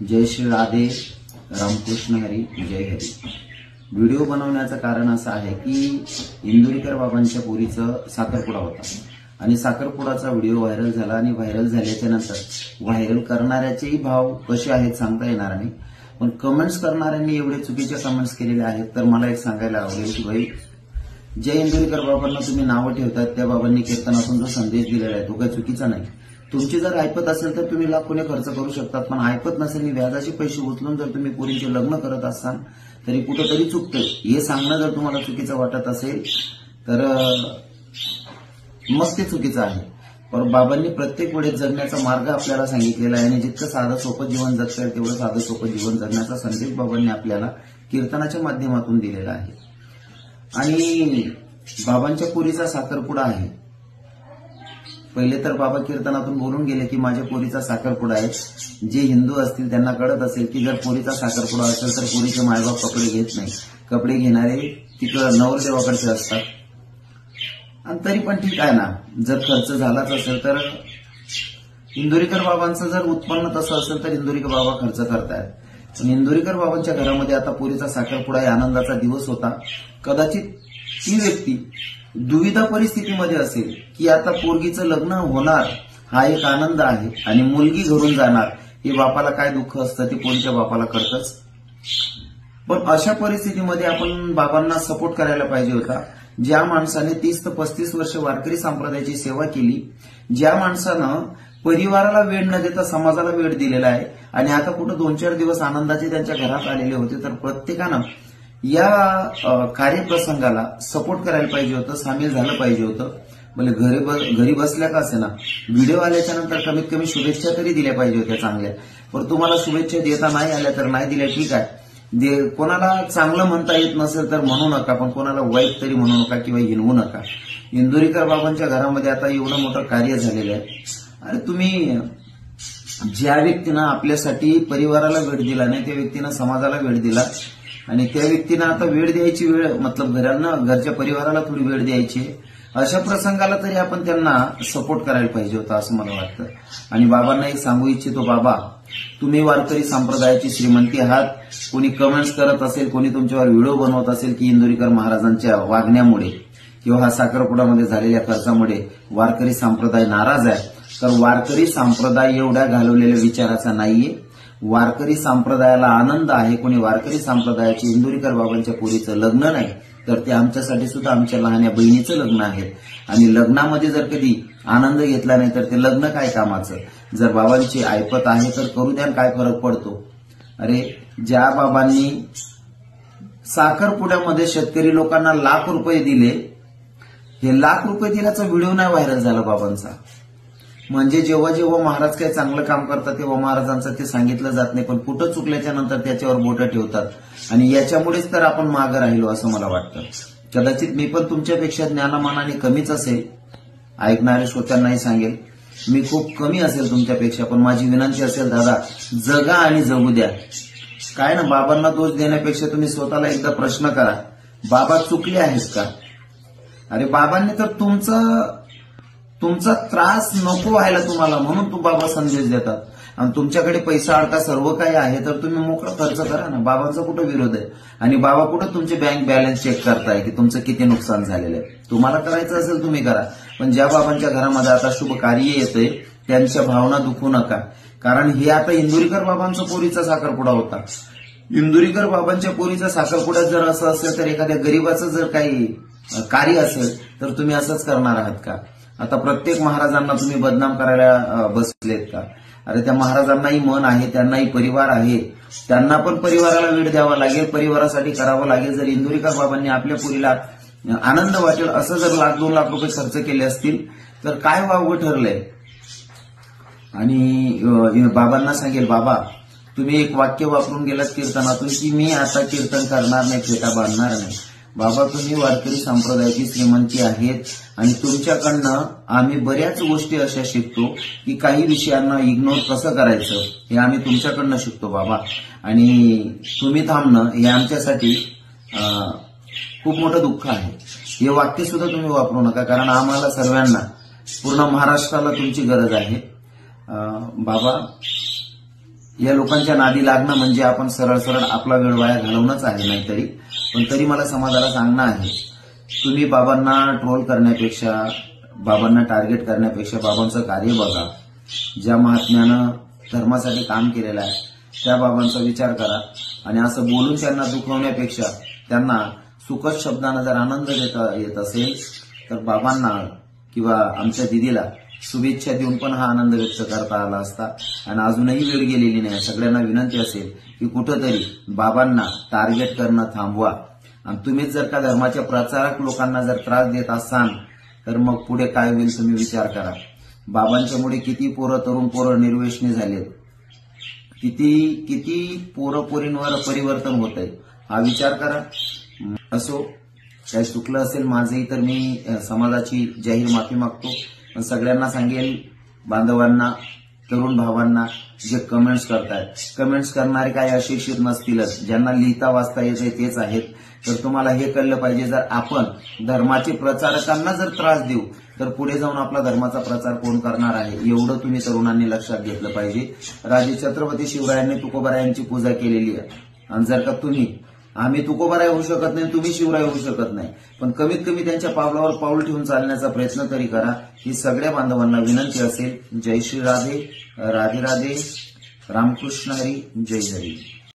जय श्री राधे, रामकृष्ण हरी, जय Hari. Video बनवण्याचं कारण असं आहे की इंदुरीकर बाबांच्या पोरीचं साखरपुडा होता आणि साखरपुडाचा व्हिडिओ व्हायरल झाला आणि व्हायरल झाल्याच्या नंतर व्हायरल करणाऱ्याचेही भाव कसे आहेत सांगता येणार नाही, पण कमेंट्स करणाऱ्यांनी एवढे चुकीचे कमेंट्स केलेले आहेत। तर मला एक सांगायला आवडेल की भाई, जय इंदुरीकर बाबांना तुम्ही नावं ठेवतात, त्या बाबांनी कीर्तनातून जो संदेश दिलेला आहे तो काही चुकीचा नाही। तुमची जर ऐपत असेल तर तुम्ही लाखोने खर्च करू शकतात, पण ऐपत नसेल आणि व्याजाचे पैसे उचलून जर तुम्ही पोरींचे लग्न करत असाल तरी कुठेतरी चुकतंय। हे सांगणं जर तुम्हाला चुकीचं वाटत असेल तर मग ते चुकीचं आहे। पण बाबांनी प्रत्येक वेळेस जगण्याचा मार्ग आपल्याला सांगितलेला आहे आणि जितकं साधं सोपं जीवन जगता येईल तेवढं साधं सोपं जीवन जगण्याचा संदेश बाबांनी आपल्याला कीर्तनाच्या माध्यमातून दिलेला आहे। आणि बाबांच्या पोरीचा साखरपुडा आहे। पहिले तर बाबा कीर्तनातून बोलून गेले की माझ्या पोरीचा साखरपुडा आहे। जे हिंदू असतील त्यांना कळत असेल की जर पोरीचा साखरपुडा असेल तर पोरीचे मायबाप कपडे घेत नाही, कपडे घेणारे तिकडे नवरदेवाकडचे असतात। आणि तरी पण ठीक आहे ना, जर खर्च झालाच असेल तर इंदुरीकर बाबांचं जर उत्पन्न तसं असेल तर इंदुरीकर बाबा खर्च करतायत। पण इंदुरीकर बाबांच्या घरामध्ये आता पोरीचा साखरपुडा या आनंदाचा दिवस होता। कदाचित ती व्यक्ती दुविधा परिस्थितीमध्ये असेल की आता पोरगीचं लग्न होणार हा एक आनंद आहे आणि मुलगी घरून जाणार हे बापाला काय दुःख असतं ते पोरीच्या बापाला कळतंच। पण अशा परिस्थितीमध्ये आपण बाबांना सपोर्ट करायला पाहिजे होता। ज्या माणसाने 30 ते 35 वर्ष वारकरी संप्रदायाची सेवा केली, ज्या माणसानं परिवाराला वेळ न देता समाजाला वेळ दिलेला आहे आणि आता कुठं 2-4 दिवस आनंदाचे त्यांच्या घरात आलेले होते, तर प्रत्येकानं या कार्यप्रसंगाला सपोर्ट करायला पाहिजे होतं, सामील झालं पाहिजे होतं। म्हणजे घरी बसल्या का असेना व्हिडिओ आल्याच्या नंतर कमीत कमी शुभेच्छा तरी दिल्या पाहिजे होत्या चांगल्या। पण तुम्हाला शुभेच्छा देता नाही आल्या तर नाही दिल्या, ठीक आहे। कोणाला चांगलं म्हणता येत नसेल तर म्हणू नका, पण कोणाला वाईट तरी म्हणू नका किंवा हिनवू नका। इंदुरीकर बाबांच्या घरामध्ये आता एवढं मोठं कार्य झालेलं आहे आणि तुम्ही ज्या व्यक्तीनं आपल्यासाठी परिवाराला वेळ दिला नाही त्या व्यक्तीनं समाजाला वेळ दिला आणि त्या व्यक्तीनं आता वेळ द्यायची वेळ मतलब घरच्या परिवाराला थोडी वेळ द्यायची। अशा प्रसंगाला तरी आपण त्यांना सपोर्ट करायला पाहिजे होता असं मला वाटतं। आणि बाबांना एक सांगू इच्छितो, बाबा तुम्ही वारकरी संप्रदायाची श्रीमंती आहात। कोणी कमेंट्स करत असेल, कोणी तुमच्यावर व्हिडिओ बनवत असेल की इंदुरीकर महाराजांच्या वागण्यामुळे किंवा हा साखरपुड्यामध्ये झालेल्या खर्चामुळे वारकरी संप्रदाय नाराज आहे, तर वारकरी संप्रदाय एवढ्या घालवलेल्या विचाराचा नाहीये। वारकरी संप्रदायाला आनंद आहे। कोणी वारकरी संप्रदायाची इंदुरीकर बाबांच्या पोरीचं लग्न नाही तर ते आमच्यासाठी सुद्धा आमच्या लहान्या बहिणीचं लग्न आहे आणि लग्नामध्ये जर कधी आनंद घेतला नाही तर ते लग्न काय कामाचं। जर बाबांची ऐपत आहे तर करू द्या, काय फरक पडतो। अरे ज्या बाबांनी साखरपुड्यामध्ये शेतकरी लोकांना लाख रुपये दिले, हे लाख रुपये दिल्याचा व्हिडिओ नाही व्हायरल झाला बाबांचा। म्हणजे जेव्हा जेव्हा महाराज काही चांगलं काम करतात तेव्हा महाराजांचं ते सांगितलं जात नाही, पण कुठं चुकल्याच्या नंतर त्याच्यावर बोटं ठेवतात आणि याच्यामुळेच तर आपण मागं राहिलो असं मला वाटतं। कदाचित मी पण तुमच्यापेक्षा ज्ञानमानाने कमीच असेल, ऐकणाऱ्या श्रोत्यांनाही सांगेल मी खूप कमी असेल तुमच्यापेक्षा, पण माझी विनंती असेल दादा जगा आणि जगू द्या। काय ना, बाबांना दोष देण्यापेक्षा तुम्ही स्वतःला एकदा प्रश्न करा, बाबा चुकले आहेत का? अरे बाबांनी तर तुमचा त्रास नको व्हायला तुम्हाला म्हणून बाबा संदेश देतात आणि तुमच्याकडे पैसा अडका सर्व काही आहे तर तुम्ही मोकळा खर्च करा ना। बाबांचा कुठं विरोध आहे आणि बाबा कुठं तुमचे बँक बॅलन्स चेक करताय की तुमचं किती नुकसान झालेलं आहे। तुम्हाला करायचं असेल तुम्ही करा, पण ज्या बाबांच्या घरामध्ये आता शुभ कार्य येतंय त्यांच्या भावना दुखवू नका। कारण हे आता इंदुरीकर बाबांचा पोरीचा साखरपुडा होता। इंदुरीकर बाबांच्या पोरीचा साखरपुड्यात जर असं असेल तर एखाद्या गरीबाचं जर काही कार्य असेल तर तुम्ही असंच करणार आहात का? आता प्रत्येक महाराजांना तुम्ही बदनाम करायला बसलेत का? अरे त्या महाराजांनाही मन आहे, त्यांनाही परिवार आहे, त्यांना पण परिवाराला वेळ द्यावा लागेल, परिवारासाठी करावं लागेल। जर इंदुरीकर बाबांनी आपल्या पोरीला आनंद वाटेल असं जर 1-2 लाख रुपये खर्च केले असतील तर काय वावगं ठरलंय। आणि बाबांना सांगेल, बाबा तुम्ही एक वाक्य वापरून गेलात कीर्तनातून की मी आता कीर्तन करणार नाही, फेटा बांधणार नाही। बाबा तुम्ही वारकरी संप्रदायाची श्रीमंती आहेत आणि तुमच्याकडनं आम्ही बऱ्याच गोष्टी अशा शिकतो की काही विषयांना इग्नोर कसं करायचं हे आम्ही तुमच्याकडनं शिकतो बाबा। आणि तुम्ही थांबणं हे आमच्यासाठी खूप मोठं दुःख आहे। हे वाक्य सुद्धा तुम्ही वापरू नका, कारण आम्हाला सर्वांना पूर्ण महाराष्ट्राला तुमची गरज आहे। बाबा या लोकांच्या नादी लागणं म्हणजे आपण सरळ सरळ आपला वेळ वाया घालवणंच आहे. नाहीतरी पण तरी मला समाजाला सांगणं आहे, तुम्ही बाबांना ट्रोल करण्यापेक्षा, बाबांना टार्गेट करण्यापेक्षा बाबांचं कार्य बघा. ज्या महात्म्यानं धर्मासाठी काम केलेलं आहे त्या बाबांचा विचार करा आणि असं बोलून त्यांना दुखवण्यापेक्षा त्यांना सुखद शब्दानं जर आनंद देता येत असेल तर बाबांना किंवा आमच्या दिदीला शुभेच्छा देऊन पण हा आनंद व्यक्त करता आला असता. आणि अजूनही वेळ गेलेली नाही. सगळ्यांना विनंती असेल की कुठंतरी बाबांना टार्गेट करणं थांबवा. आणि तुम्हीच जर का धर्माच्या प्रचारक लोकांना जर त्रास देत असाल तर मग पुढे काय होईल तुम्ही विचार करा. बाबांच्यामुळे किती पोरं, तरुण पोरं निर्व्यसनी झालेत, किती पोरं पोरींवर परिवर्तन होत आहे, हा विचार करा. असो, काही चुकलं असेल माझंही तर मी समाजाची जाहीर माफी मागतो. पण सगळ्यांना सांगेल, बांधवांना, तरुण भावांना जे कमेंट्स करतायत, कमेंट्स करणारे काही अशिक्षित नसतीलच, ज्यांना लिहिता वाचता येते तेच आहेत. तर तुम्हाला हे कळलं पाहिजे, जर आपण धर्माचे प्रचारकांना जर त्रास देऊ तर पुढे जाऊन आपला धर्माचा प्रचार कोण करणार आहे, एवढं तुम्ही तरुणांनी लक्षात घेतलं पाहिजे. राजे छत्रपती शिवरायांनी तुकोबारायांची पूजा केलेली आहे आणि जर का आम्ही तुकोबाराय होऊ शकत नाही, तुम्ही शिवराय होऊ शकत नाही, पण कमीत कमी त्यांच्या पावलावर पाऊल ठेवून चालण्याचा प्रयत्न तरी करा, ही सगळ्या बांधवांना विनंती असेल. जय श्री राधे, राधे राधे, रामकृष्ण हरी, जय हरी.